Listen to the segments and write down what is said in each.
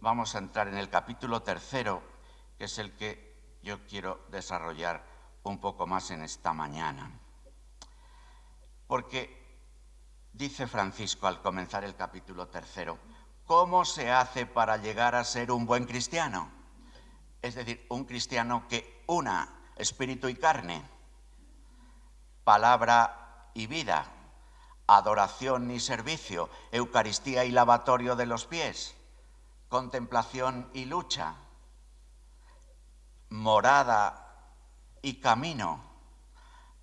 vamos a entrar en el capítulo 3, que es el que yo quiero desarrollar un poco más en esta mañana. Porque dice Francisco al comenzar el capítulo 3, ¿cómo se hace para llegar a ser un buen cristiano? Es decir, un cristiano que una espíritu y carne, palabra y vida, adoración y servicio, Eucaristía y lavatorio de los pies, contemplación y lucha, morada y camino,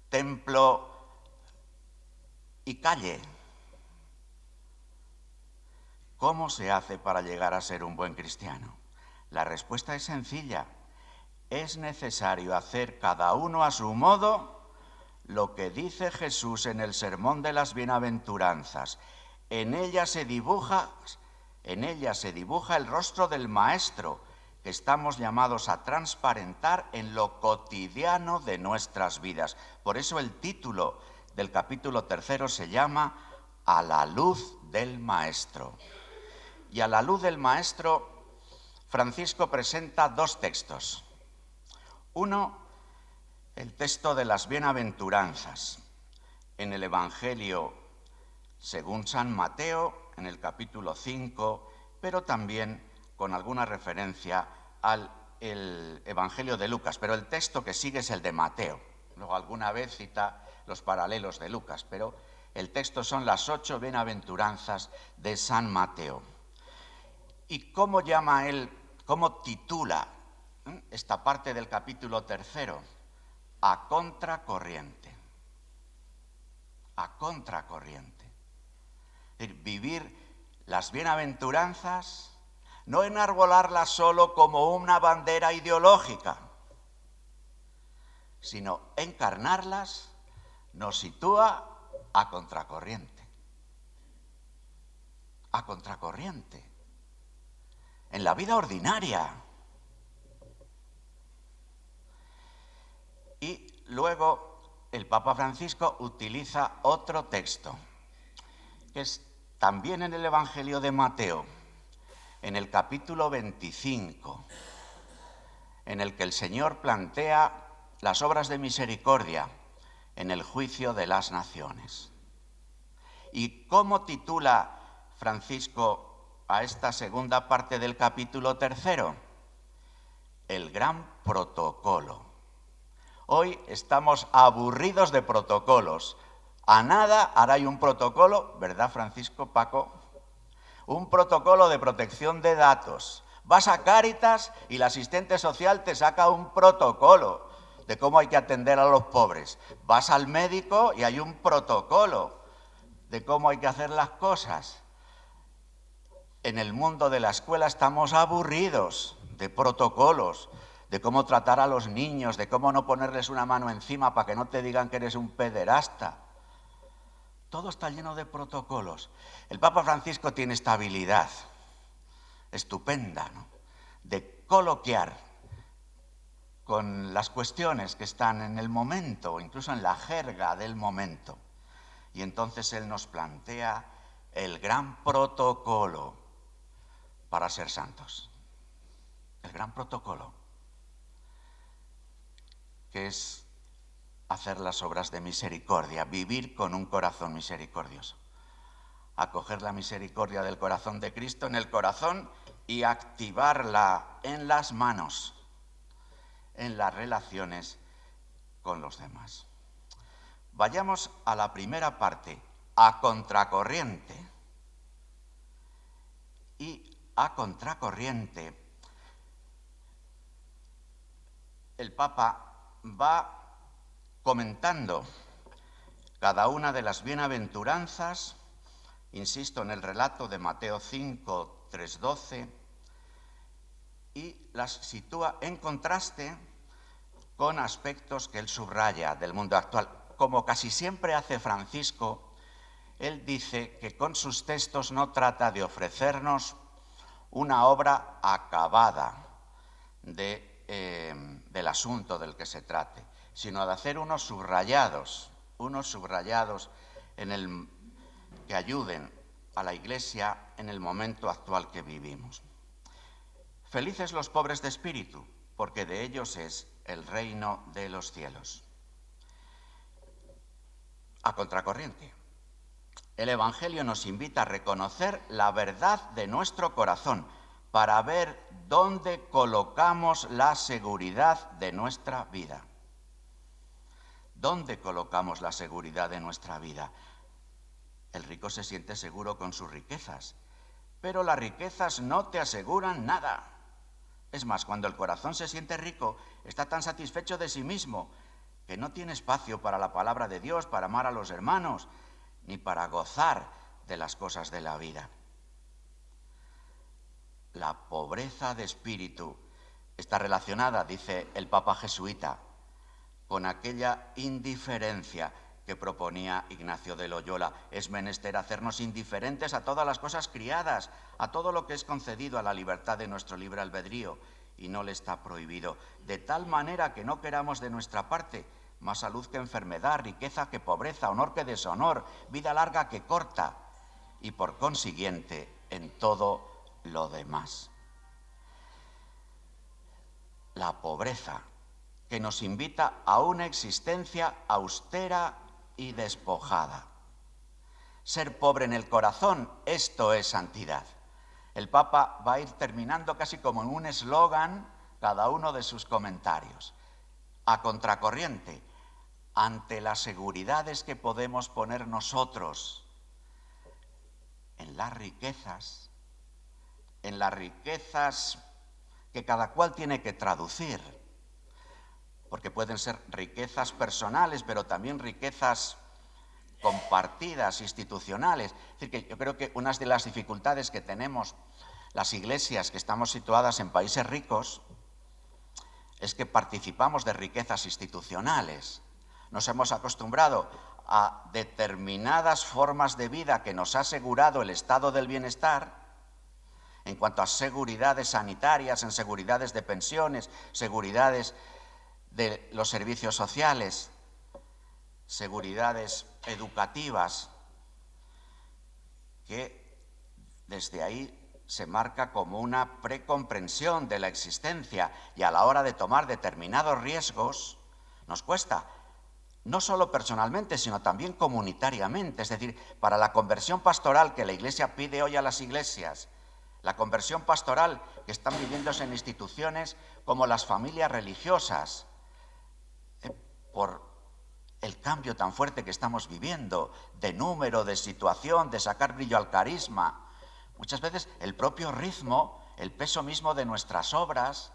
templo y calle. ¿Cómo se hace para llegar a ser un buen cristiano? La respuesta es sencilla. Es necesario hacer cada uno a su modo lo que dice Jesús en el Sermón de las Bienaventuranzas. En ella se dibuja el rostro del Maestro, que estamos llamados a transparentar en lo cotidiano de nuestras vidas. Por eso el título del capítulo 3 se llama A la luz del Maestro. Y a la luz del Maestro, Francisco presenta dos textos. Uno, el texto de las Bienaventuranzas, en el Evangelio según San Mateo, en el capítulo 5, pero también con alguna referencia al Evangelio de Lucas. Pero el texto que sigue es el de Mateo. Luego alguna vez cita los paralelos de Lucas, pero el texto son las 8 Bienaventuranzas de San Mateo. ¿Y cómo llama él, cómo titula esta parte del capítulo 3? A contracorriente. A contracorriente. Es decir, vivir las bienaventuranzas, no enarbolarlas solo como una bandera ideológica, sino encarnarlas nos sitúa a contracorriente. A contracorriente. En la vida ordinaria. Y luego el Papa Francisco utiliza otro texto, que es también en el Evangelio de Mateo, en el capítulo 25, en el que el Señor plantea las obras de misericordia en el juicio de las naciones. ¿Y cómo titula Francisco a esta segunda parte del capítulo 3? El gran protocolo. Hoy estamos aburridos de protocolos. A nada ahora hay un protocolo, ¿verdad, Francisco, Paco? Un protocolo de protección de datos. Vas a Cáritas y la asistente social te saca un protocolo de cómo hay que atender a los pobres. Vas al médico y hay un protocolo de cómo hay que hacer las cosas. En el mundo de la escuela estamos aburridos de protocolos, de cómo tratar a los niños, de cómo no ponerles una mano encima para que no te digan que eres un pederasta. Todo está lleno de protocolos. El Papa Francisco tiene esta habilidad estupenda, ¿no?, de coloquiar con las cuestiones que están en el momento, incluso en la jerga del momento. Y entonces él nos plantea el gran protocolo para ser santos. El gran protocolo, que es hacer las obras de misericordia, vivir con un corazón misericordioso. Acoger la misericordia del corazón de Cristo en el corazón y activarla en las manos, en las relaciones con los demás. Vayamos a la primera parte, a contracorriente. Y a contracorriente, el Papa va comentando cada una de las bienaventuranzas, insisto, en el relato de Mateo 5, 3, 12, y las sitúa en contraste con aspectos que él subraya del mundo actual. Como casi siempre hace Francisco, él dice que con sus textos no trata de ofrecernos una obra acabada del asunto del que se trate, sino de hacer unos subrayados que ayuden a la Iglesia en el momento actual que vivimos. Felices los pobres de espíritu, porque de ellos es el reino de los cielos. A contracorriente, el Evangelio nos invita a reconocer la verdad de nuestro corazón para ver dónde colocamos la seguridad de nuestra vida. ¿Dónde colocamos la seguridad de nuestra vida? El rico se siente seguro con sus riquezas, pero las riquezas no te aseguran nada. Es más, cuando el corazón se siente rico, está tan satisfecho de sí mismo que no tiene espacio para la palabra de Dios, para amar a los hermanos, ni para gozar de las cosas de la vida. La pobreza de espíritu está relacionada, dice el Papa jesuita, con aquella indiferencia que proponía Ignacio de Loyola. Es menester hacernos indiferentes a todas las cosas criadas, a todo lo que es concedido a la libertad de nuestro libre albedrío, y no le está prohibido, de tal manera que no queramos de nuestra parte más salud que enfermedad, riqueza que pobreza, honor que deshonor, vida larga que corta, y por consiguiente en todo lo demás. La pobreza que nos invita a una existencia austera y despojada. Ser pobre en el corazón, esto es santidad. El Papa va a ir terminando casi como en un eslogan cada uno de sus comentarios. A contracorriente, ante las seguridades que podemos poner nosotros en las riquezas que cada cual tiene que traducir, porque pueden ser riquezas personales, pero también riquezas compartidas, institucionales. Es decir, que yo creo que una de las dificultades que tenemos las iglesias que estamos situadas en países ricos es que participamos de riquezas institucionales. Nos hemos acostumbrado a determinadas formas de vida que nos ha asegurado el estado del bienestar, en cuanto a seguridades sanitarias, en seguridades de pensiones, seguridades de los servicios sociales, seguridades educativas, que desde ahí se marca como una precomprensión de la existencia, y a la hora de tomar determinados riesgos nos cuesta, no solo personalmente, sino también comunitariamente. Es decir, para la conversión pastoral que la Iglesia pide hoy a las iglesias, la conversión pastoral que están viviéndose en instituciones como las familias religiosas, por el cambio tan fuerte que estamos viviendo, de número, de situación, de sacar brillo al carisma. Muchas veces el propio ritmo, el peso mismo de nuestras obras,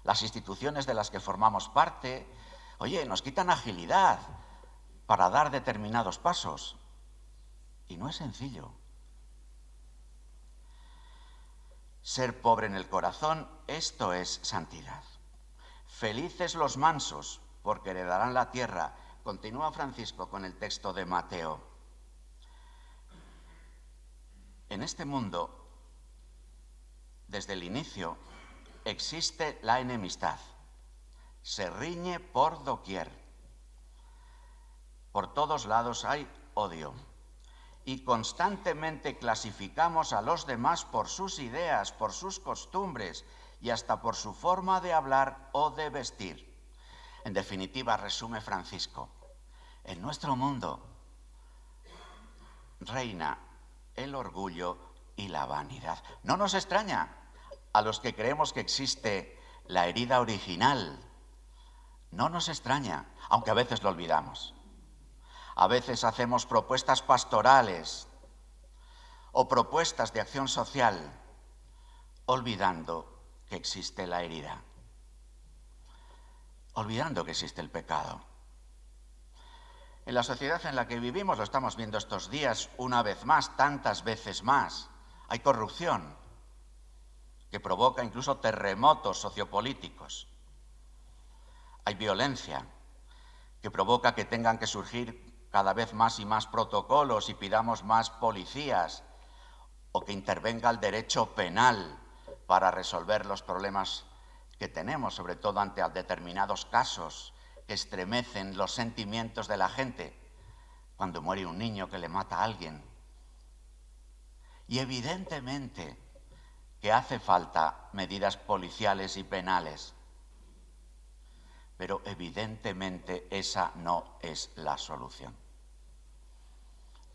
las instituciones de las que formamos parte, nos quitan agilidad para dar determinados pasos. Y no es sencillo. Ser pobre en el corazón, esto es santidad. Felices los mansos, porque heredarán la tierra. Continúa Francisco con el texto de Mateo. En este mundo, desde el inicio, existe la enemistad. Se riñe por doquier. Por todos lados hay odio. Y constantemente clasificamos a los demás por sus ideas, por sus costumbres y hasta por su forma de hablar o de vestir. En definitiva, resume Francisco, en nuestro mundo reina el orgullo y la vanidad. No nos extraña a los que creemos que existe la herida original. No nos extraña, aunque a veces lo olvidamos. A veces hacemos propuestas pastorales o propuestas de acción social, olvidando que existe la herida, olvidando que existe el pecado. En la sociedad en la que vivimos, lo estamos viendo estos días, una vez más, tantas veces más, hay corrupción que provoca incluso terremotos sociopolíticos. Hay violencia que provoca que tengan que surgir cada vez más y más protocolos y pidamos más policías, o que intervenga el derecho penal para resolver los problemas que tenemos, sobre todo ante determinados casos que estremecen los sentimientos de la gente, cuando muere un niño que le mata a alguien. Y evidentemente que hace falta medidas policiales y penales, pero evidentemente esa no es la solución.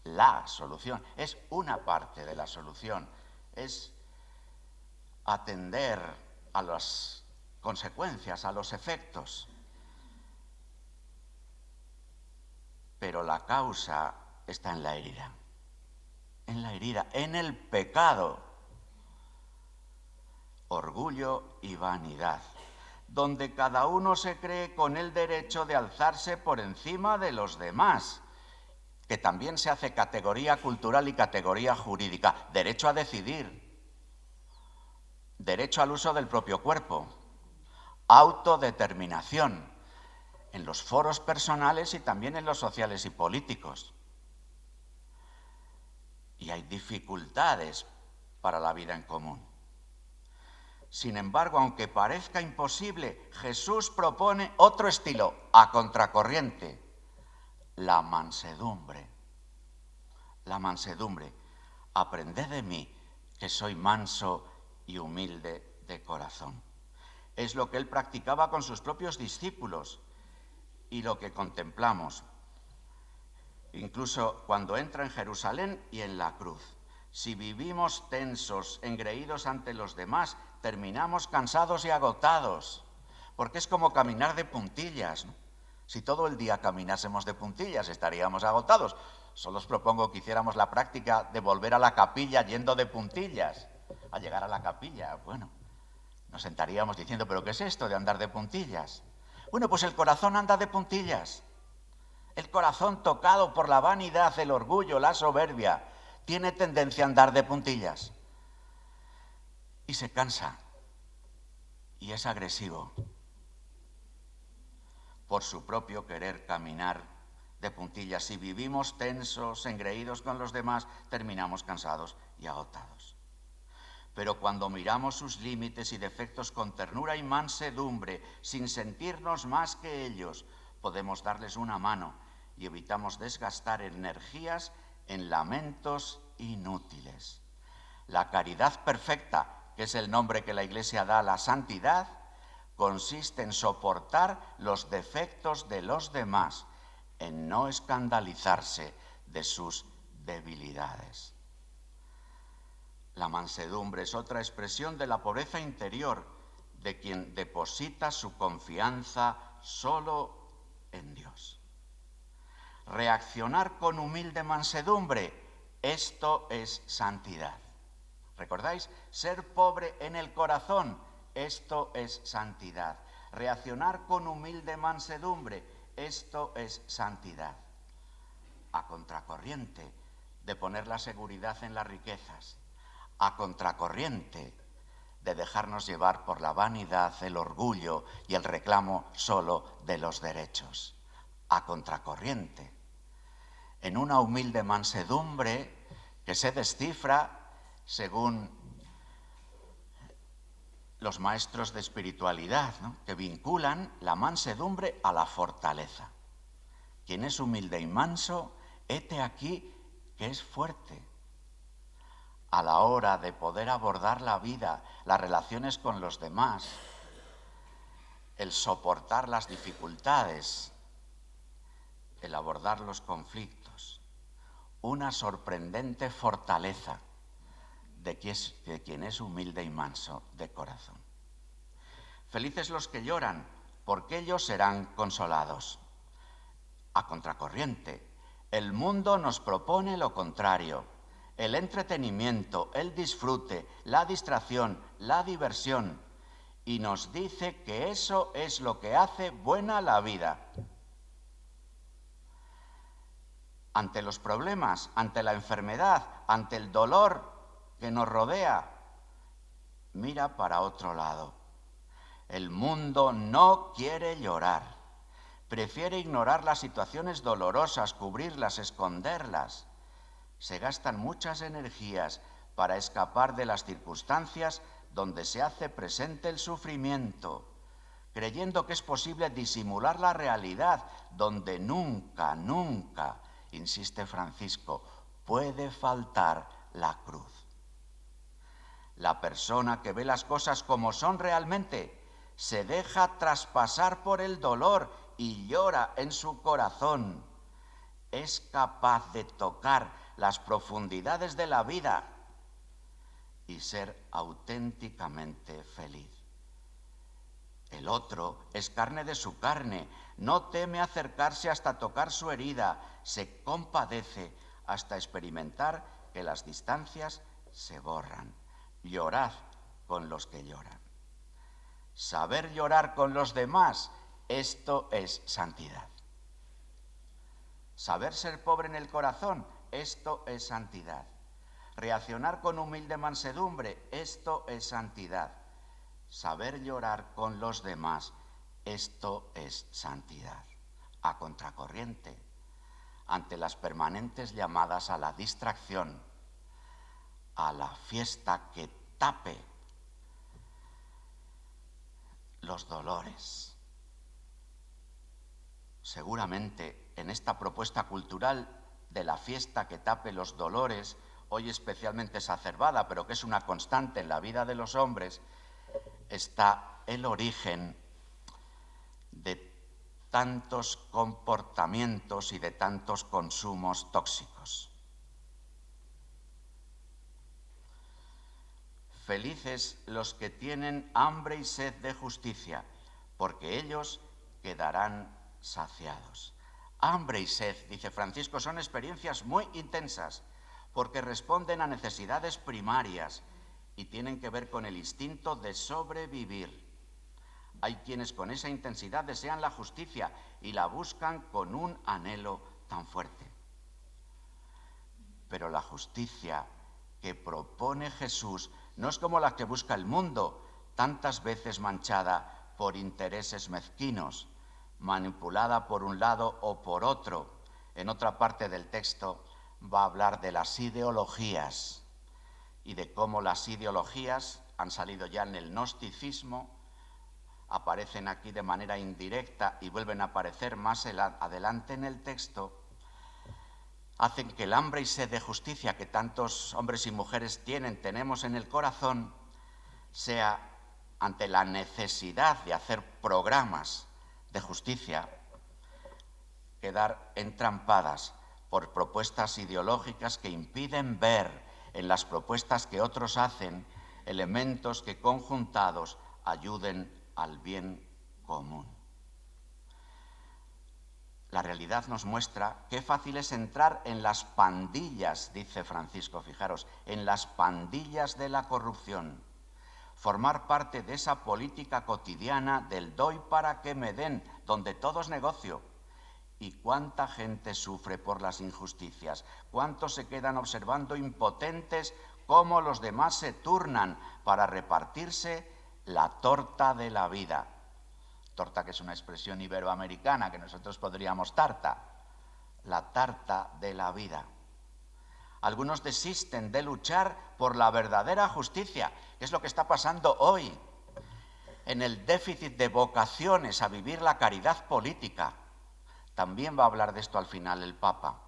La solución es una parte de la solución, es atender a las consecuencias, a los efectos. Pero la causa está en la herida, en el pecado, orgullo y vanidad, donde cada uno se cree con el derecho de alzarse por encima de los demás, que también se hace categoría cultural y categoría jurídica, derecho a decidir, derecho al uso del propio cuerpo, autodeterminación, en los foros personales y también en los sociales y políticos. Y hay dificultades para la vida en común. Sin embargo, aunque parezca imposible, Jesús propone otro estilo, a contracorriente, la mansedumbre. La mansedumbre. Aprended de mí, que soy manso y humilde de corazón. Es lo que él practicaba con sus propios discípulos y lo que contemplamos, incluso cuando entra en Jerusalén y en la cruz. Si vivimos tensos, engreídos ante los demás, terminamos cansados y agotados, porque es como caminar de puntillas, ¿no? Si todo el día caminásemos de puntillas, estaríamos agotados. Solo os propongo que hiciéramos la práctica de volver a la capilla yendo de puntillas. Al llegar a la capilla, bueno, nos sentaríamos diciendo, ¿pero qué es esto de andar de puntillas? Bueno, pues el corazón anda de puntillas. El corazón tocado por la vanidad, el orgullo, la soberbia, tiene tendencia a andar de puntillas. Y se cansa. Y es agresivo. Por su propio querer caminar de puntillas. Si vivimos tensos, engreídos con los demás, terminamos cansados y agotados. Pero cuando miramos sus límites y defectos con ternura y mansedumbre, sin sentirnos más que ellos, podemos darles una mano y evitamos desgastar energías en lamentos inútiles. La caridad perfecta, que es el nombre que la Iglesia da a la santidad, consiste en soportar los defectos de los demás, en no escandalizarse de sus debilidades. La mansedumbre es otra expresión de la pobreza interior de quien deposita su confianza solo en Dios. Reaccionar con humilde mansedumbre, esto es santidad. ¿Recordáis? Ser pobre en el corazón, esto es santidad. Reaccionar con humilde mansedumbre, esto es santidad. A contracorriente de poner la seguridad en las riquezas, a contracorriente de dejarnos llevar por la vanidad, el orgullo y el reclamo solo de los derechos. A contracorriente, en una humilde mansedumbre que se descifra según los maestros de espiritualidad, ¿no?, que vinculan la mansedumbre a la fortaleza. Quien es humilde y manso, hete aquí que es fuerte. A la hora de poder abordar la vida, las relaciones con los demás, el soportar las dificultades, el abordar los conflictos, una sorprendente fortaleza de quien es humilde y manso de corazón. Felices los que lloran, porque ellos serán consolados. A contracorriente, el mundo nos propone lo contrario: el entretenimiento, el disfrute, la distracción, la diversión, y nos dice que eso es lo que hace buena la vida. Ante los problemas, ante la enfermedad, ante el dolor que nos rodea, mira para otro lado. El mundo no quiere llorar, prefiere ignorar las situaciones dolorosas, cubrirlas, esconderlas. Se gastan muchas energías para escapar de las circunstancias donde se hace presente el sufrimiento, creyendo que es posible disimular la realidad donde nunca, nunca, insiste Francisco, puede faltar la cruz. La persona que ve las cosas como son realmente se deja traspasar por el dolor y llora en su corazón. Es capaz de tocar las profundidades de la vida y ser auténticamente feliz. El otro es carne de su carne, no teme acercarse hasta tocar su herida, se compadece hasta experimentar que las distancias se borran. Llorad con los que lloran. Saber llorar con los demás, esto es santidad. Saber ser pobre en el corazón, esto es santidad. Reaccionar con humilde mansedumbre, esto es santidad. Saber llorar con los demás, esto es santidad. A contracorriente, ante las permanentes llamadas a la distracción, a la fiesta que tape los dolores. Seguramente en esta propuesta cultural de la fiesta que tape los dolores, hoy especialmente exacerbada, pero que es una constante en la vida de los hombres, está el origen de tantos comportamientos y de tantos consumos tóxicos. Felices los que tienen hambre y sed de justicia, porque ellos quedarán saciados. Hambre y sed, dice Francisco, son experiencias muy intensas, porque responden a necesidades primarias y tienen que ver con el instinto de sobrevivir. Hay quienes con esa intensidad desean la justicia y la buscan con un anhelo tan fuerte. Pero la justicia que propone Jesús no es como la que busca el mundo, tantas veces manchada por intereses mezquinos, manipulada por un lado o por otro. En otra parte del texto va a hablar de las ideologías y de cómo las ideologías han salido ya en el gnosticismo, aparecen aquí de manera indirecta y vuelven a aparecer más adelante en el texto, hacen que el hambre y sed de justicia que tantos hombres y mujeres tenemos en el corazón, sea ante la necesidad de hacer programas de justicia, quedar entrampadas por propuestas ideológicas que impiden ver en las propuestas que otros hacen elementos que conjuntados ayuden al bien común. La realidad nos muestra qué fácil es entrar en las pandillas, dice Francisco, fijaros, en las pandillas de la corrupción, formar parte de esa política cotidiana del doy para que me den, donde todo es negocio. ¿Y cuánta gente sufre por las injusticias? ¿Cuántos se quedan observando impotentes cómo los demás se turnan para repartirse la torta de la vida? Torta, que es una expresión iberoamericana, que nosotros podríamos tarta. La tarta de la vida. Algunos desisten de luchar por la verdadera justicia, que es lo que está pasando hoy, en el déficit de vocaciones a vivir la caridad política. También va a hablar de esto al final el Papa,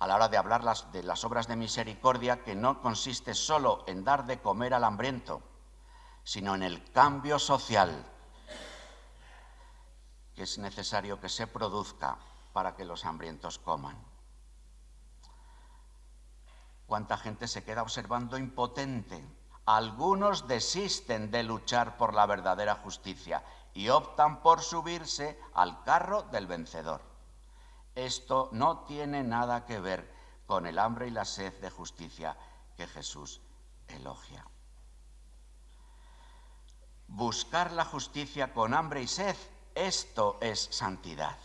a la hora de hablar de las obras de misericordia, que no consiste solo en dar de comer al hambriento, sino en el cambio social que es necesario que se produzca para que los hambrientos coman. ¿Cuánta gente se queda observando impotente? Algunos desisten de luchar por la verdadera justicia y optan por subirse al carro del vencedor. Esto no tiene nada que ver con el hambre y la sed de justicia que Jesús elogia. Buscar la justicia con hambre y sed, esto es santidad.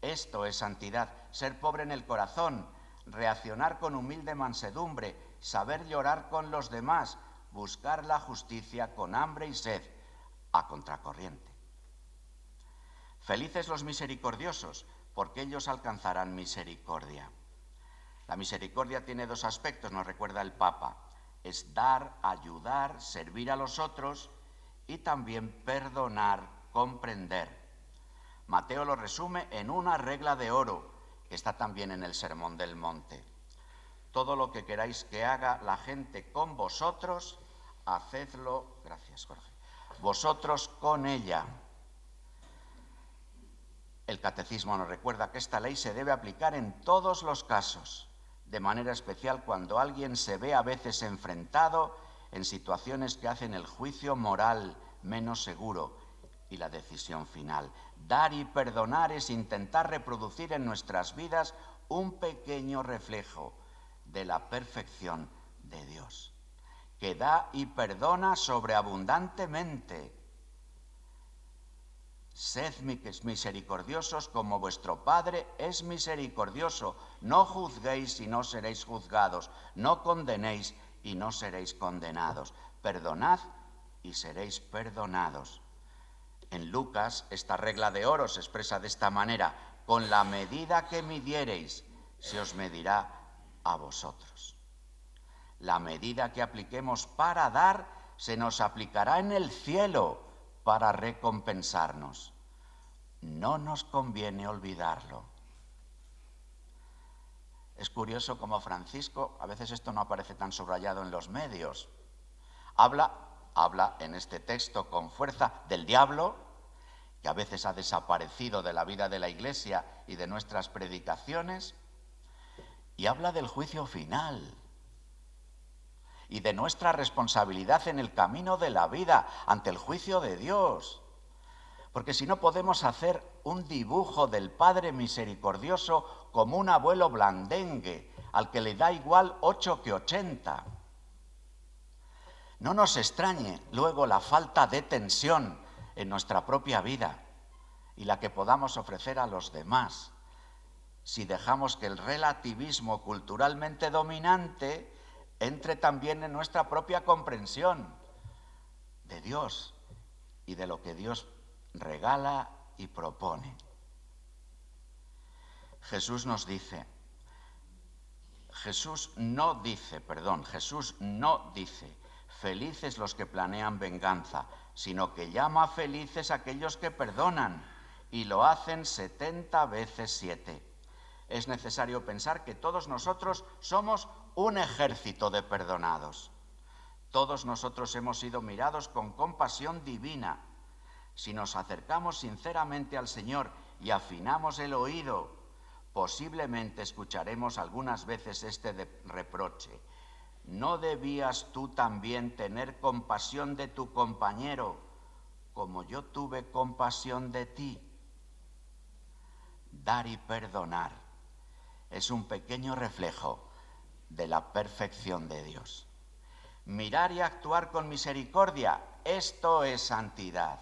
Esto es santidad. Ser pobre en el corazón, reaccionar con humilde mansedumbre, saber llorar con los demás, buscar la justicia con hambre y sed, a contracorriente. Felices los misericordiosos, porque ellos alcanzarán misericordia. La misericordia tiene dos aspectos, nos recuerda el Papa. Es dar, ayudar, servir a los otros y también perdonar, comprender. Mateo lo resume en una regla de oro, que está también en el Sermón del Monte. Todo lo que queráis que haga la gente con vosotros, hacedlo, gracias Jorge, vosotros con ella. El catecismo nos recuerda que esta ley se debe aplicar en todos los casos, de manera especial cuando alguien se ve a veces enfrentado en situaciones que hacen el juicio moral menos seguro y la decisión final. Dar y perdonar es intentar reproducir en nuestras vidas un pequeño reflejo de la perfección de Dios, que da y perdona sobreabundantemente. Sed misericordiosos como vuestro Padre es misericordioso. No juzguéis y no seréis juzgados. No condenéis y no seréis condenados. Perdonad y seréis perdonados. En Lucas, esta regla de oro se expresa de esta manera: con la medida que midiereis, se os medirá a vosotros. La medida que apliquemos para dar, se nos aplicará en el cielo para recompensarnos. No nos conviene olvidarlo. Es curioso cómo Francisco, a veces esto no aparece tan subrayado en los medios, habla en este texto con fuerza del diablo, que a veces ha desaparecido de la vida de la Iglesia y de nuestras predicaciones, y habla del juicio final y de nuestra responsabilidad en el camino de la vida ante el juicio de Dios. Porque si no, podemos hacer un dibujo del Padre misericordioso como un abuelo blandengue, al que le da igual 8 que 80. No nos extrañe luego la falta de tensión en nuestra propia vida y la que podamos ofrecer a los demás, si dejamos que el relativismo culturalmente dominante entre también en nuestra propia comprensión de Dios y de lo que Dios regala y propone. Jesús no dice, felices los que planean venganza, sino que llama felices a aquellos que perdonan, y lo hacen 70 veces 7. Es necesario pensar que todos nosotros somos un ejército de perdonados. Todos nosotros hemos sido mirados con compasión divina. Si nos acercamos sinceramente al Señor y afinamos el oído, posiblemente escucharemos algunas veces este reproche: ¿no debías tú también tener compasión de tu compañero como yo tuve compasión de ti? Dar y perdonar es un pequeño reflejo de la perfección de Dios. Mirar y actuar con misericordia, esto es santidad.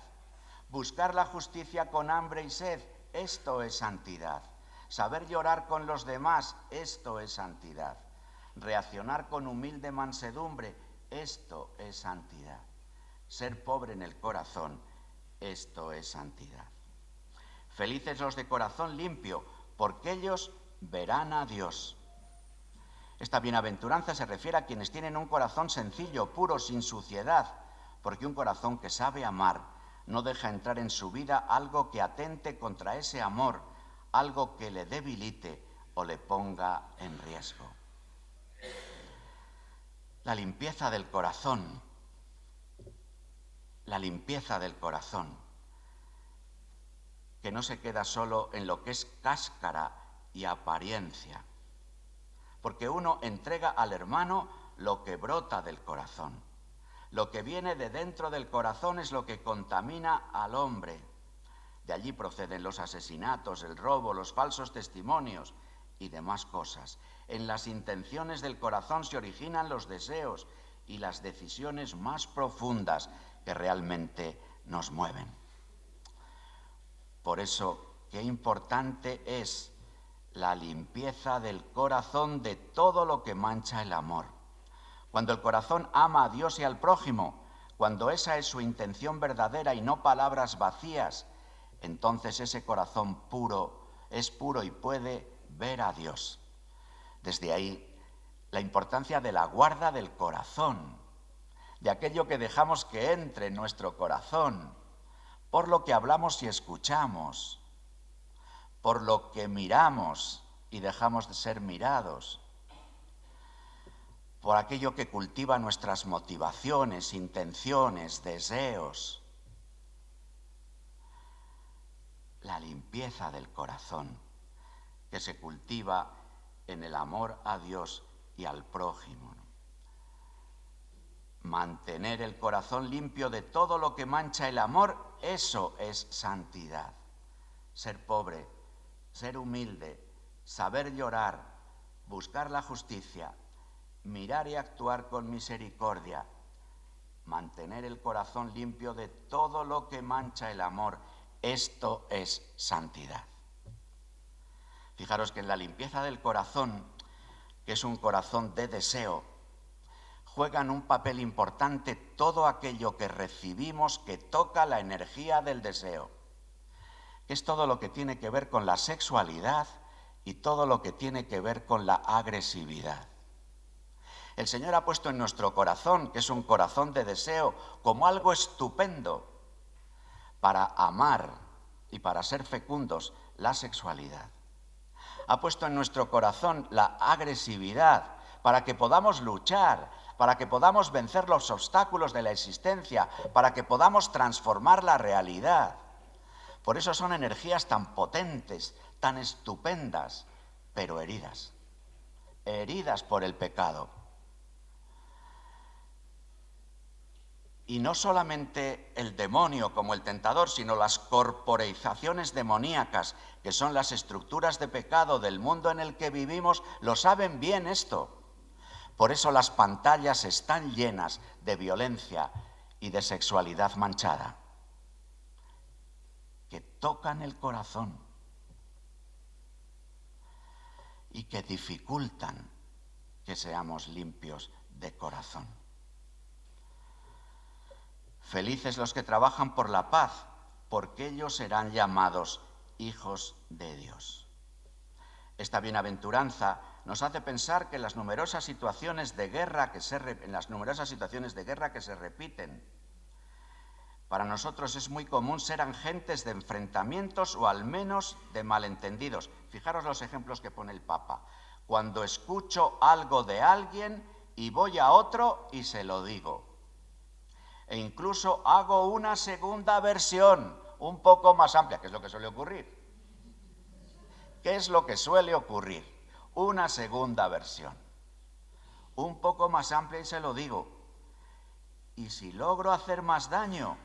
Buscar la justicia con hambre y sed, esto es santidad. Saber llorar con los demás, esto es santidad. Reaccionar con humilde mansedumbre, esto es santidad. Ser pobre en el corazón, esto es santidad. Felices los de corazón limpio, porque ellos verán a Dios. Esta bienaventuranza se refiere a quienes tienen un corazón sencillo, puro, sin suciedad, porque un corazón que sabe amar no deja entrar en su vida algo que atente contra ese amor, algo que le debilite o le ponga en riesgo. La limpieza del corazón, que no se queda solo en lo que es cáscara y apariencia, porque uno entrega al hermano lo que brota del corazón. Lo que viene de dentro del corazón es lo que contamina al hombre. De allí proceden los asesinatos, el robo, los falsos testimonios y demás cosas. En las intenciones del corazón se originan los deseos y las decisiones más profundas que realmente nos mueven. Por eso, qué importante es la limpieza del corazón de todo lo que mancha el amor. Cuando el corazón ama a Dios y al prójimo, cuando esa es su intención verdadera y no palabras vacías, entonces ese corazón es puro y puede ver a Dios. Desde ahí, la importancia de la guarda del corazón, de aquello que dejamos que entre en nuestro corazón, por lo que hablamos y escuchamos, por lo que miramos y dejamos de ser mirados, por aquello que cultiva nuestras motivaciones, intenciones, deseos. La limpieza del corazón, que se cultiva en el amor a Dios y al prójimo. Mantener el corazón limpio de todo lo que mancha el amor, eso es santidad. Ser pobre, ser humilde, saber llorar, buscar la justicia, mirar y actuar con misericordia, mantener el corazón limpio de todo lo que mancha el amor, esto es santidad. Fijaros que en la limpieza del corazón, que es un corazón de deseo, juegan un papel importante todo aquello que recibimos que toca la energía del deseo. Es todo lo que tiene que ver con la sexualidad y todo lo que tiene que ver con la agresividad. El Señor ha puesto en nuestro corazón, que es un corazón de deseo, como algo estupendo para amar y para ser fecundos, la sexualidad. Ha puesto en nuestro corazón la agresividad para que podamos luchar, para que podamos vencer los obstáculos de la existencia, para que podamos transformar la realidad. Por eso son energías tan potentes, tan estupendas, pero heridas. Heridas por el pecado. Y no solamente el demonio como el tentador, sino las corporeizaciones demoníacas, que son las estructuras de pecado del mundo en el que vivimos, lo saben bien esto. Por eso las pantallas están llenas de violencia y de sexualidad manchada, que tocan el corazón y que dificultan que seamos limpios de corazón. Felices los que trabajan por la paz, porque ellos serán llamados hijos de Dios. Esta bienaventuranza nos hace pensar que en las numerosas situaciones de guerra que se repiten, para nosotros es muy común ser agentes de enfrentamientos o al menos de malentendidos. Fijaros los ejemplos que pone el Papa. Cuando escucho algo de alguien y voy a otro y se lo digo. E incluso hago una segunda versión, un poco más amplia, que es lo que suele ocurrir. ¿Qué es lo que suele ocurrir? Una segunda versión, un poco más amplia y se lo digo. Y si logro hacer más daño,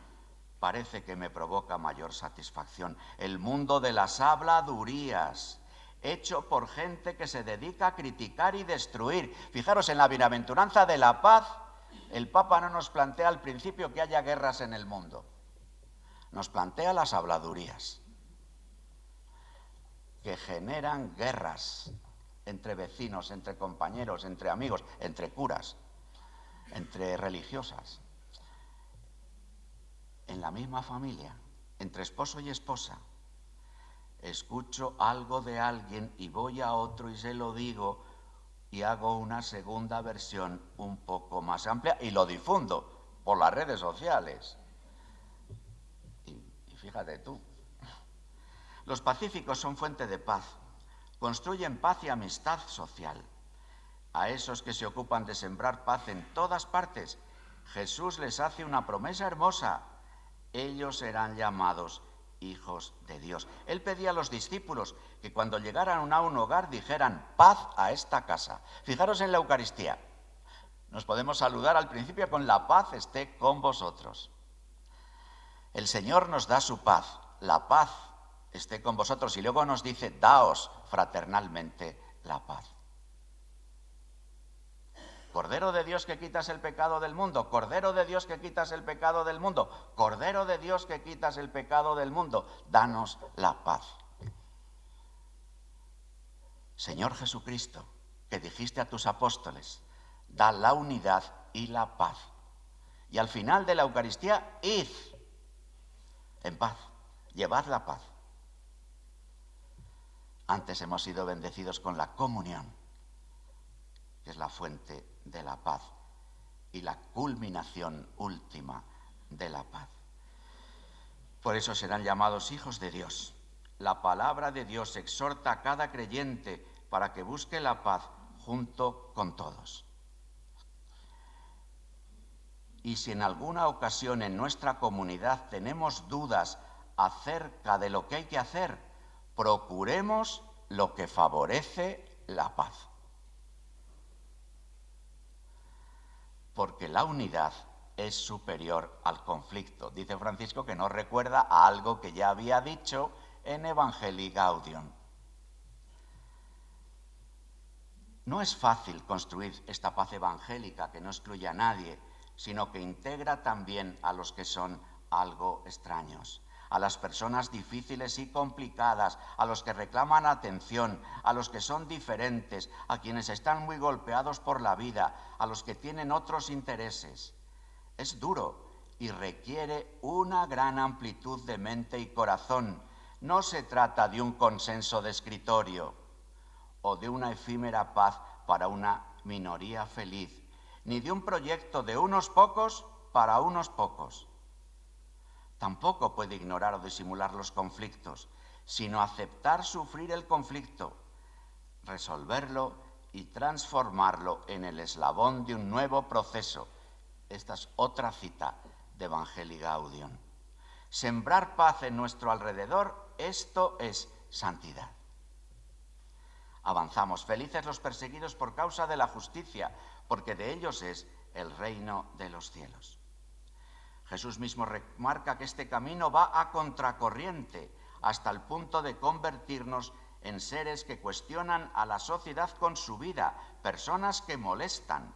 parece que me provoca mayor satisfacción. El mundo de las habladurías, hecho por gente que se dedica a criticar y destruir. Fijaros, en la bienaventuranza de la paz, el Papa no nos plantea al principio que haya guerras en el mundo. Nos plantea las habladurías, que generan guerras entre vecinos, entre compañeros, entre amigos, entre curas, entre religiosas, en la misma familia, entre esposo y esposa. Escucho algo de alguien y voy a otro y se lo digo y hago una segunda versión un poco más amplia y lo difundo por las redes sociales. Y fíjate tú, los pacíficos son fuente de paz. Construyen paz y amistad social. A esos que se ocupan de sembrar paz en todas partes, Jesús les hace una promesa hermosa. Ellos serán llamados hijos de Dios. Él pedía a los discípulos que cuando llegaran a un hogar dijeran paz a esta casa. Fijaros en la Eucaristía. Nos podemos saludar al principio con la paz esté con vosotros. El Señor nos da su paz. La paz esté con vosotros y luego nos dice, daos fraternalmente la paz. Cordero de Dios que quitas el pecado del mundo, Cordero de Dios que quitas el pecado del mundo, Cordero de Dios que quitas el pecado del mundo, danos la paz. Señor Jesucristo, que dijiste a tus apóstoles, da la unidad y la paz. Y al final de la Eucaristía, id en paz, llevad la paz. Antes hemos sido bendecidos con la comunión, que es la fuente de la paz y la culminación última de la paz. Por eso serán llamados hijos de Dios. La palabra de Dios exhorta a cada creyente para que busque la paz junto con todos. Y si en alguna ocasión en nuestra comunidad tenemos dudas acerca de lo que hay que hacer, procuremos lo que favorece la paz. Porque la unidad es superior al conflicto. Dice Francisco que nos recuerda a algo que ya había dicho en Evangelii Gaudium. No es fácil construir esta paz evangélica que no excluye a nadie, sino que integra también a los que son algo extraños, a las personas difíciles y complicadas, a los que reclaman atención, a los que son diferentes, a quienes están muy golpeados por la vida, a los que tienen otros intereses. Es duro y requiere una gran amplitud de mente y corazón. No se trata de un consenso de escritorio o de una efímera paz para una minoría feliz, ni de un proyecto de unos pocos para unos pocos. Tampoco puede ignorar o disimular los conflictos, sino aceptar sufrir el conflicto, resolverlo y transformarlo en el eslabón de un nuevo proceso. Esta es otra cita de Evangelii Gaudium. Sembrar paz en nuestro alrededor, esto es santidad. Avanzamos, felices los perseguidos por causa de la justicia, porque de ellos es el reino de los cielos. Jesús mismo remarca que este camino va a contracorriente, hasta el punto de convertirnos en seres que cuestionan a la sociedad con su vida, personas que molestan.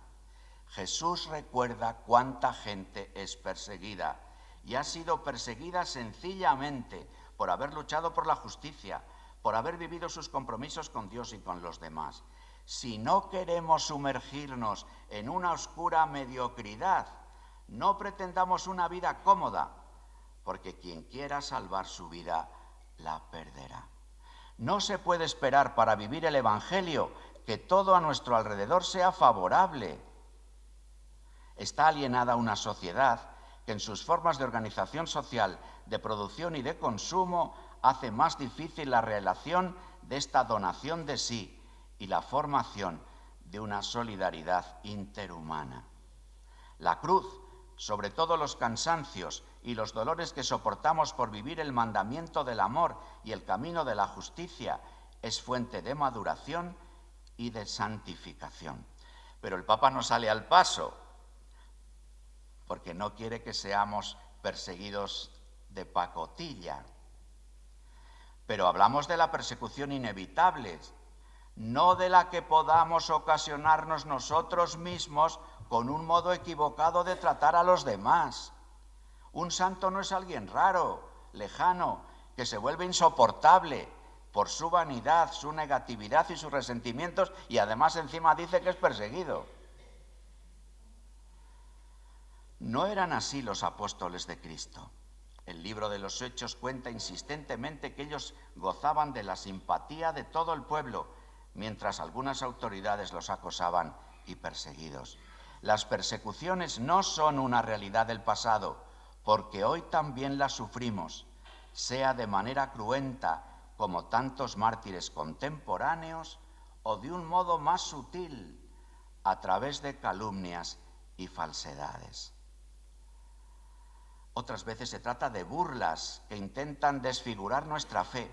Jesús recuerda cuánta gente es perseguida, y ha sido perseguida sencillamente por haber luchado por la justicia, por haber vivido sus compromisos con Dios y con los demás. Si no queremos sumergirnos en una oscura mediocridad, no pretendamos una vida cómoda, porque quien quiera salvar su vida, la perderá. No se puede esperar para vivir el Evangelio que todo a nuestro alrededor sea favorable. Está alienada una sociedad que en sus formas de organización social, de producción y de consumo hace más difícil la relación de esta donación de sí y la formación de una solidaridad interhumana. La cruz, sobre todo los cansancios y los dolores que soportamos por vivir el mandamiento del amor y el camino de la justicia, es fuente de maduración y de santificación. Pero el Papa no sale al paso, porque no quiere que seamos perseguidos de pacotilla. Pero hablamos de la persecución inevitable, no de la que podamos ocasionarnos nosotros mismos con un modo equivocado de tratar a los demás. Un santo no es alguien raro, lejano, que se vuelve insoportable por su vanidad, su negatividad y sus resentimientos, y además encima dice que es perseguido. No eran así los apóstoles de Cristo. El libro de los Hechos cuenta insistentemente que ellos gozaban de la simpatía de todo el pueblo, mientras algunas autoridades los acosaban y perseguidos. Las persecuciones no son una realidad del pasado, porque hoy también las sufrimos, sea de manera cruenta como tantos mártires contemporáneos, o de un modo más sutil, a través de calumnias y falsedades. Otras veces se trata de burlas que intentan desfigurar nuestra fe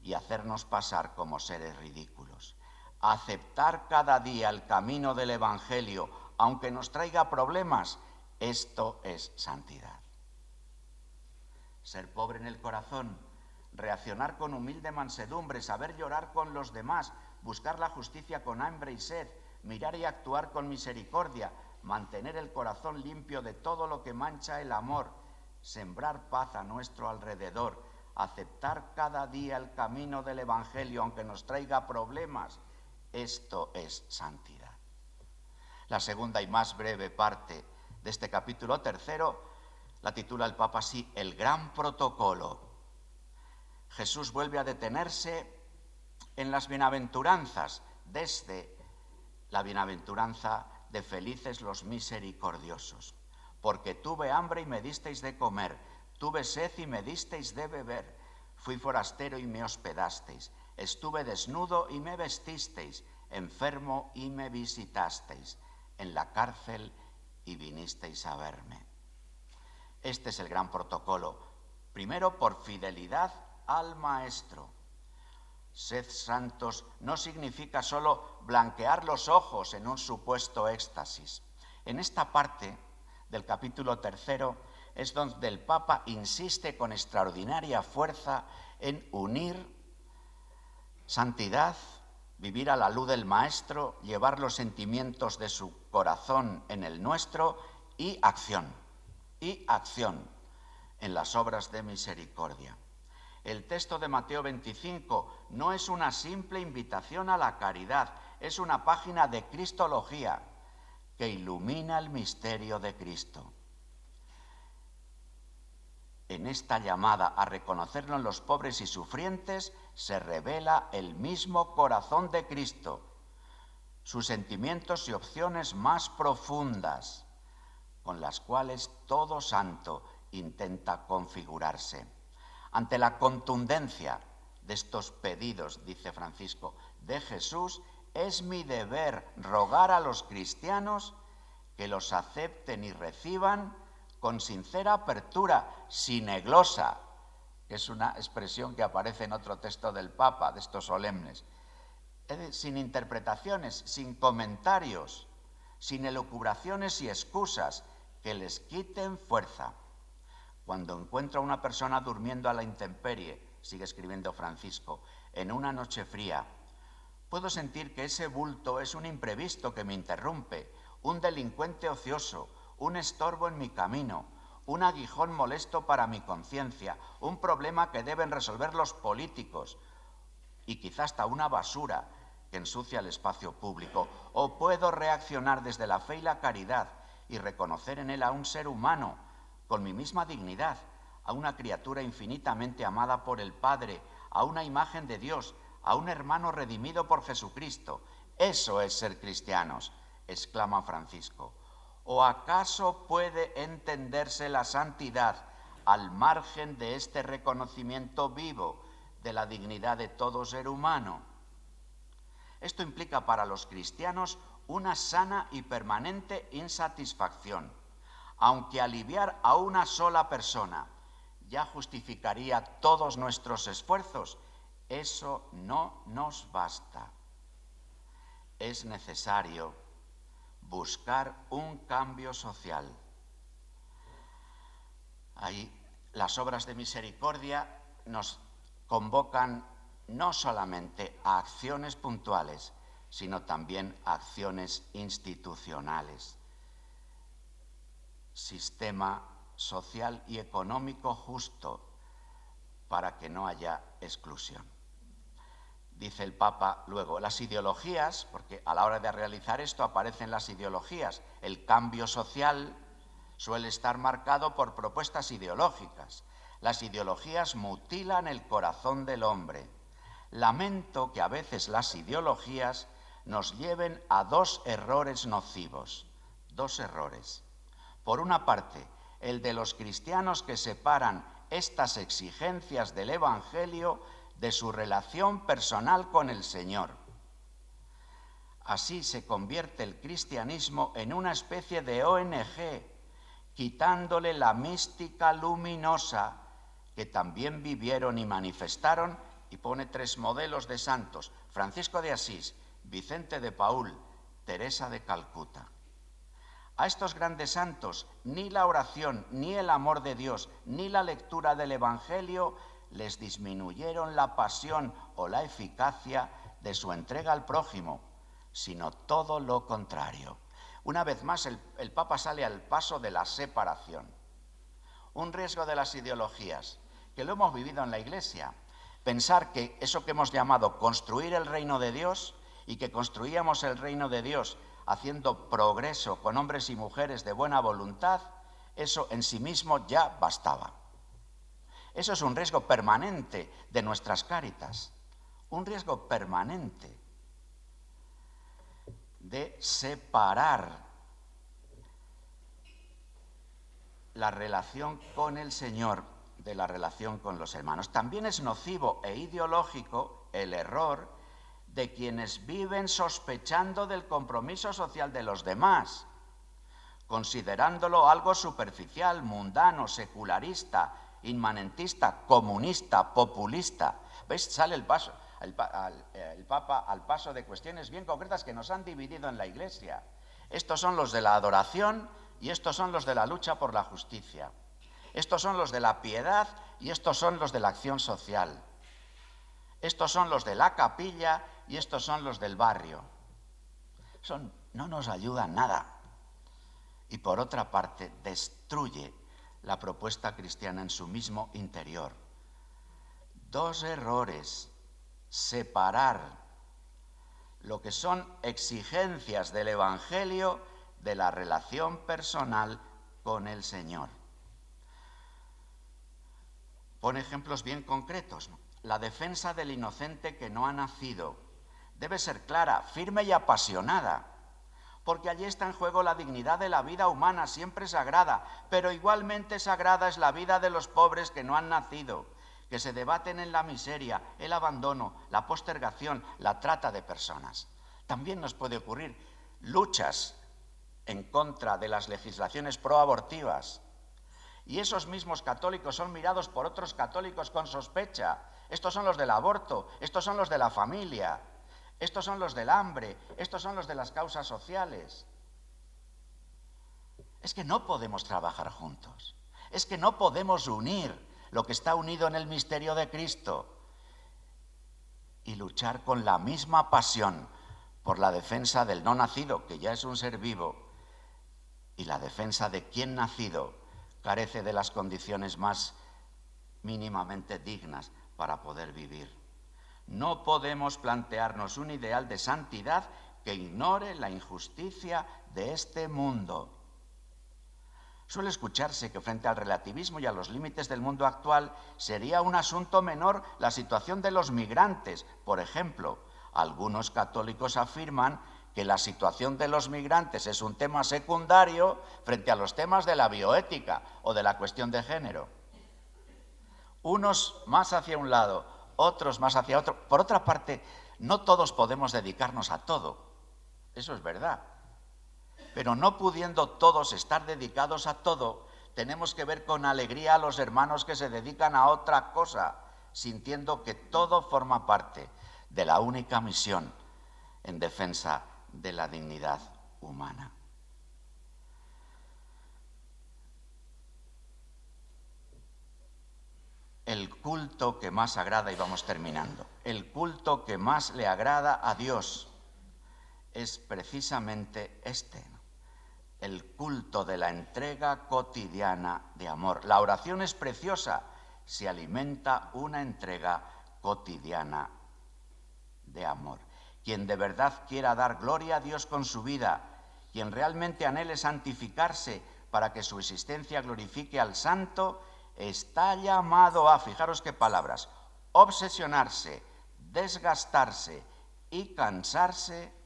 y hacernos pasar como seres ridículos. Aceptar cada día el camino del Evangelio, aunque nos traiga problemas, esto es santidad. Ser pobre en el corazón, reaccionar con humilde mansedumbre, saber llorar con los demás, buscar la justicia con hambre y sed, mirar y actuar con misericordia, mantener el corazón limpio de todo lo que mancha el amor, sembrar paz a nuestro alrededor, aceptar cada día el camino del Evangelio aunque nos traiga problemas, esto es santidad. La segunda y más breve parte de este capítulo tercero la titula el Papa así: el gran protocolo. Jesús vuelve a detenerse en las bienaventuranzas, desde la bienaventuranza de felices los misericordiosos. Porque tuve hambre y me disteis de comer, tuve sed y me disteis de beber, fui forastero y me hospedasteis, estuve desnudo y me vestisteis, enfermo y me visitasteis, en la cárcel y vinisteis a verme. Este es el gran protocolo. Primero, por fidelidad al Maestro. Sed santos no significa solo blanquear los ojos en un supuesto éxtasis. En esta parte del capítulo 3 es donde el Papa insiste con extraordinaria fuerza en unir santidad, vivir a la luz del Maestro, llevar los sentimientos de su corazón en el nuestro y acción en las obras de misericordia. El texto de Mateo 25 no es una simple invitación a la caridad, es una página de cristología que ilumina el misterio de Cristo. En esta llamada a reconocerlo en los pobres y sufrientes se revela el mismo corazón de Cristo, sus sentimientos y opciones más profundas, con las cuales todo santo intenta configurarse. Ante la contundencia de estos pedidos, dice Francisco, de Jesús, es mi deber rogar a los cristianos que los acepten y reciban con sincera apertura, sin eglosa, que es una expresión que aparece en otro texto del Papa, de estos solemnes, sin interpretaciones, sin comentarios, sin elucubraciones y excusas que les quiten fuerza. Cuando encuentro a una persona durmiendo a la intemperie, sigue escribiendo Francisco, en una noche fría, puedo sentir que ese bulto es un imprevisto que me interrumpe, un delincuente ocioso, un estorbo en mi camino, un aguijón molesto para mi conciencia, un problema que deben resolver los políticos y quizá hasta una basura que ensucia el espacio público. O puedo reaccionar desde la fe y la caridad y reconocer en él a un ser humano con mi misma dignidad, a una criatura infinitamente amada por el Padre, a una imagen de Dios, a un hermano redimido por Jesucristo. Eso es ser cristianos, exclama Francisco. ¿O acaso puede entenderse la santidad al margen de este reconocimiento vivo de la dignidad de todo ser humano? Esto implica para los cristianos una sana y permanente insatisfacción. Aunque aliviar a una sola persona ya justificaría todos nuestros esfuerzos, eso no nos basta. Es necesario buscar un cambio social. Ahí las obras de misericordia nos convocan no solamente a acciones puntuales, sino también a acciones institucionales. Sistema social y económico justo para que no haya exclusión. Dice el Papa luego, las ideologías, porque a la hora de realizar esto aparecen las ideologías, el cambio social suele estar marcado por propuestas ideológicas. Las ideologías mutilan el corazón del hombre. Lamento que a veces las ideologías nos lleven a dos errores nocivos. Dos errores. Por una parte, el de los cristianos que separan estas exigencias del Evangelio de su relación personal con el Señor. Así se convierte el cristianismo en una especie de ONG, quitándole la mística luminosa que también vivieron y manifestaron, y pone 3 modelos de santos: Francisco de Asís, Vicente de Paúl, Teresa de Calcuta. A estos grandes santos ni la oración, ni el amor de Dios, ni la lectura del Evangelio les disminuyeron la pasión o la eficacia de su entrega al prójimo, sino todo lo contrario. Una vez más, el Papa sale al paso de la separación. Un riesgo de las ideologías, que lo hemos vivido en la Iglesia. Pensar que eso que hemos llamado construir el reino de Dios, y que construíamos el reino de Dios haciendo progreso con hombres y mujeres de buena voluntad, eso en sí mismo ya bastaba. Eso es un riesgo permanente de nuestras Cáritas, un riesgo permanente de separar la relación con el Señor de la relación con los hermanos. También es nocivo e ideológico el error de quienes viven sospechando del compromiso social de los demás, considerándolo algo superficial, mundano, secularista, inmanentista, comunista, populista. ¿Veis? Sale el Papa al paso de cuestiones bien concretas que nos han dividido en la Iglesia. Estos son los de la adoración y estos son los de la lucha por la justicia. Estos son los de la piedad y estos son los de la acción social. Estos son los de la capilla y estos son los del barrio. No nos ayudan nada. Y por otra parte, destruye la propuesta cristiana en su mismo interior. Dos errores: separar lo que son exigencias del Evangelio de la relación personal con el Señor. Pone ejemplos bien concretos. La defensa del inocente que no ha nacido debe ser clara, firme y apasionada, porque allí está en juego la dignidad de la vida humana, siempre sagrada, pero igualmente sagrada es la vida de los pobres que no han nacido, que se debaten en la miseria, el abandono, la postergación, la trata de personas. También nos puede ocurrir luchas en contra de las legislaciones proabortivas, y esos mismos católicos son mirados por otros católicos con sospecha. Estos son los del aborto, estos son los de la familia, estos son los del hambre, estos son los de las causas sociales. Es que no podemos trabajar juntos, es que no podemos unir lo que está unido en el misterio de Cristo y luchar con la misma pasión por la defensa del no nacido, que ya es un ser vivo, y la defensa de quien nacido carece de las condiciones más mínimamente dignas para poder vivir. No podemos plantearnos un ideal de santidad que ignore la injusticia de este mundo. Suele escucharse que frente al relativismo y a los límites del mundo actual sería un asunto menor la situación de los migrantes. Por ejemplo, algunos católicos afirman que la situación de los migrantes es un tema secundario frente a los temas de la bioética o de la cuestión de género. Unos más hacia un lado, otros más hacia otro. Por otra parte, no todos podemos dedicarnos a todo, eso es verdad. Pero no pudiendo todos estar dedicados a todo, tenemos que ver con alegría a los hermanos que se dedican a otra cosa, sintiendo que todo forma parte de la única misión en defensa de la dignidad humana. El culto que más agrada, y vamos terminando, el culto que más le agrada a Dios es precisamente este, ¿no? El culto de la entrega cotidiana de amor. La oración es preciosa si alimenta una entrega cotidiana de amor. Quien de verdad quiera dar gloria a Dios con su vida, quien realmente anhele santificarse para que su existencia glorifique al santo, está llamado a, fijaros qué palabras, obsesionarse, desgastarse y cansarse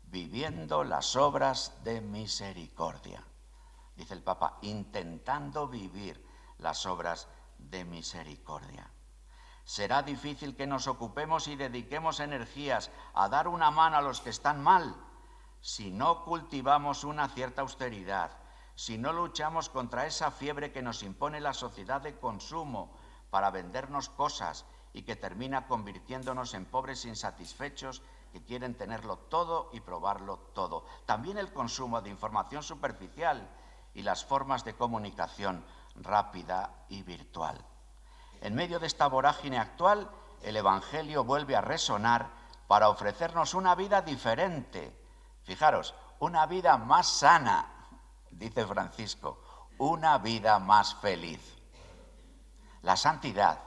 viviendo las obras de misericordia. Dice el Papa, intentando vivir las obras de misericordia. Será difícil que nos ocupemos y dediquemos energías a dar una mano a los que están mal si no cultivamos una cierta austeridad, si no luchamos contra esa fiebre que nos impone la sociedad de consumo para vendernos cosas y que termina convirtiéndonos en pobres insatisfechos que quieren tenerlo todo y probarlo todo. También el consumo de información superficial y las formas de comunicación rápida y virtual. En medio de esta vorágine actual, el Evangelio vuelve a resonar para ofrecernos una vida diferente. Fijaros, una vida más sana, dice Francisco, una vida más feliz. La santidad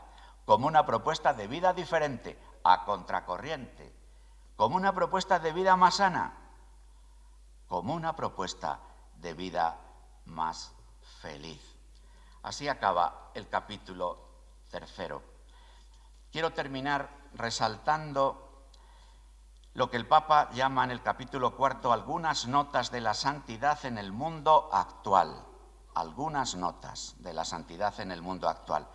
como una propuesta de vida diferente, a contracorriente, como una propuesta de vida más sana, como una propuesta de vida más feliz. Así acaba el capítulo 3. Quiero terminar resaltando lo que el Papa llama en el capítulo 4 algunas notas de la santidad en el mundo actual. Algunas notas de la santidad en el mundo actual.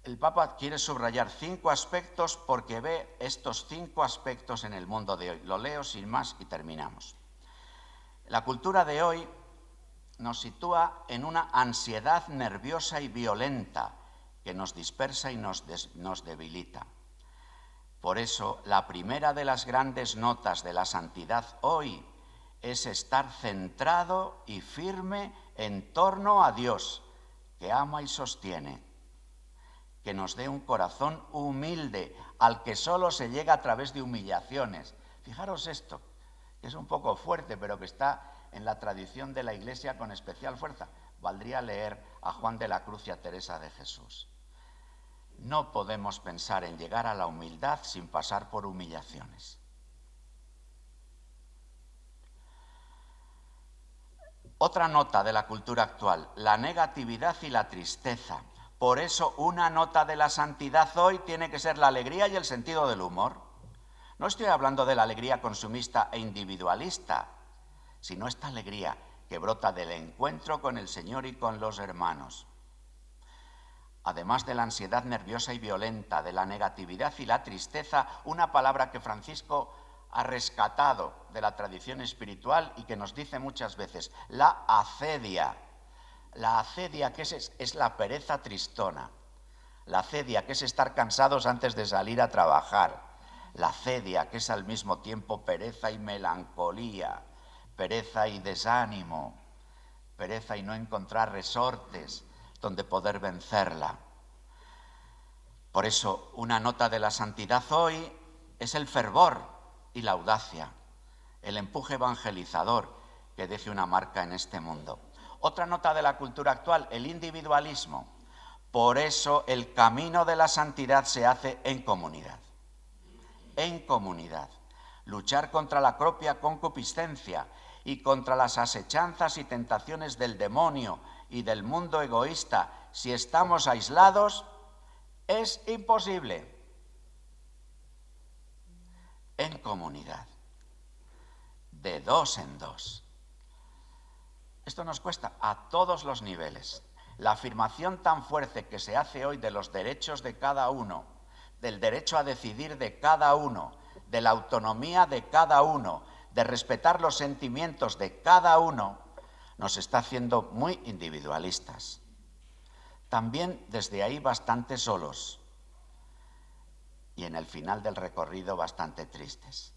El Papa quiere subrayar 5 aspectos porque ve estos 5 aspectos en el mundo de hoy. Lo leo sin más y terminamos. La cultura de hoy nos sitúa en una ansiedad nerviosa y violenta que nos dispersa y nos debilita. Por eso, la primera de las grandes notas de la santidad hoy es estar centrado y firme en torno a Dios, que ama y sostiene, que nos dé un corazón humilde, al que solo se llega a través de humillaciones. Fijaros esto, que es un poco fuerte, pero que está en la tradición de la Iglesia con especial fuerza. Valdría leer a Juan de la Cruz y a Teresa de Jesús. No podemos pensar en llegar a la humildad sin pasar por humillaciones. Otra nota de la cultura actual, la negatividad y la tristeza. Por eso una nota de la santidad hoy tiene que ser la alegría y el sentido del humor. No estoy hablando de la alegría consumista e individualista, sino esta alegría que brota del encuentro con el Señor y con los hermanos. Además de la ansiedad nerviosa y violenta, de la negatividad y la tristeza, una palabra que Francisco ha rescatado de la tradición espiritual y que nos dice muchas veces, la acedia. La acedia, que es la pereza tristona. La acedia, que es estar cansados antes de salir a trabajar. La acedia, que es al mismo tiempo pereza y melancolía, pereza y desánimo, pereza y no encontrar resortes donde poder vencerla. Por eso, una nota de la santidad hoy es el fervor y la audacia, el empuje evangelizador que deje una marca en este mundo. Otra nota de la cultura actual, el individualismo. Por eso el camino de la santidad se hace en comunidad. En comunidad. Luchar contra la propia concupiscencia y contra las asechanzas y tentaciones del demonio y del mundo egoísta, si estamos aislados, es imposible. En comunidad, de dos en dos. Esto nos cuesta a todos los niveles. La afirmación tan fuerte que se hace hoy de los derechos de cada uno, del derecho a decidir de cada uno, de la autonomía de cada uno, de respetar los sentimientos de cada uno, nos está haciendo muy individualistas. También desde ahí bastante solos y en el final del recorrido bastante tristes.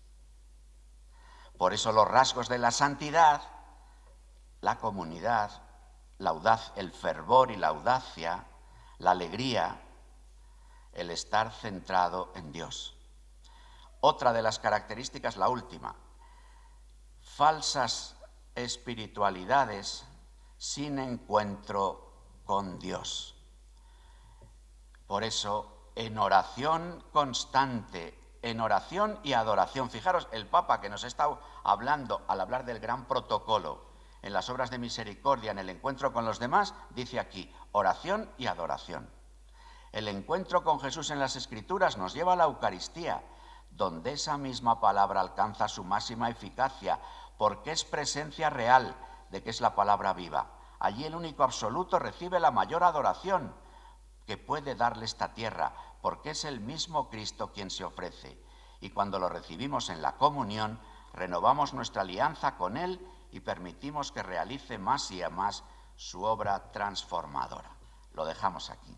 Por eso los rasgos de la santidad, la comunidad, el fervor y la audacia, la alegría, el estar centrado en Dios. Otra de las características, la última, falsas espiritualidades sin encuentro con Dios. Por eso, en oración constante, en oración y adoración. Fijaros, el Papa que nos ha estado hablando al hablar del gran protocolo en las obras de misericordia, en el encuentro con los demás, dice aquí, oración y adoración. El encuentro con Jesús en las Escrituras nos lleva a la Eucaristía, donde esa misma palabra alcanza su máxima eficacia, porque es presencia real de que es la palabra viva. Allí el único absoluto recibe la mayor adoración que puede darle esta tierra, porque es el mismo Cristo quien se ofrece. Y cuando lo recibimos en la comunión, renovamos nuestra alianza con Él y permitimos que realice más y más su obra transformadora. Lo dejamos aquí.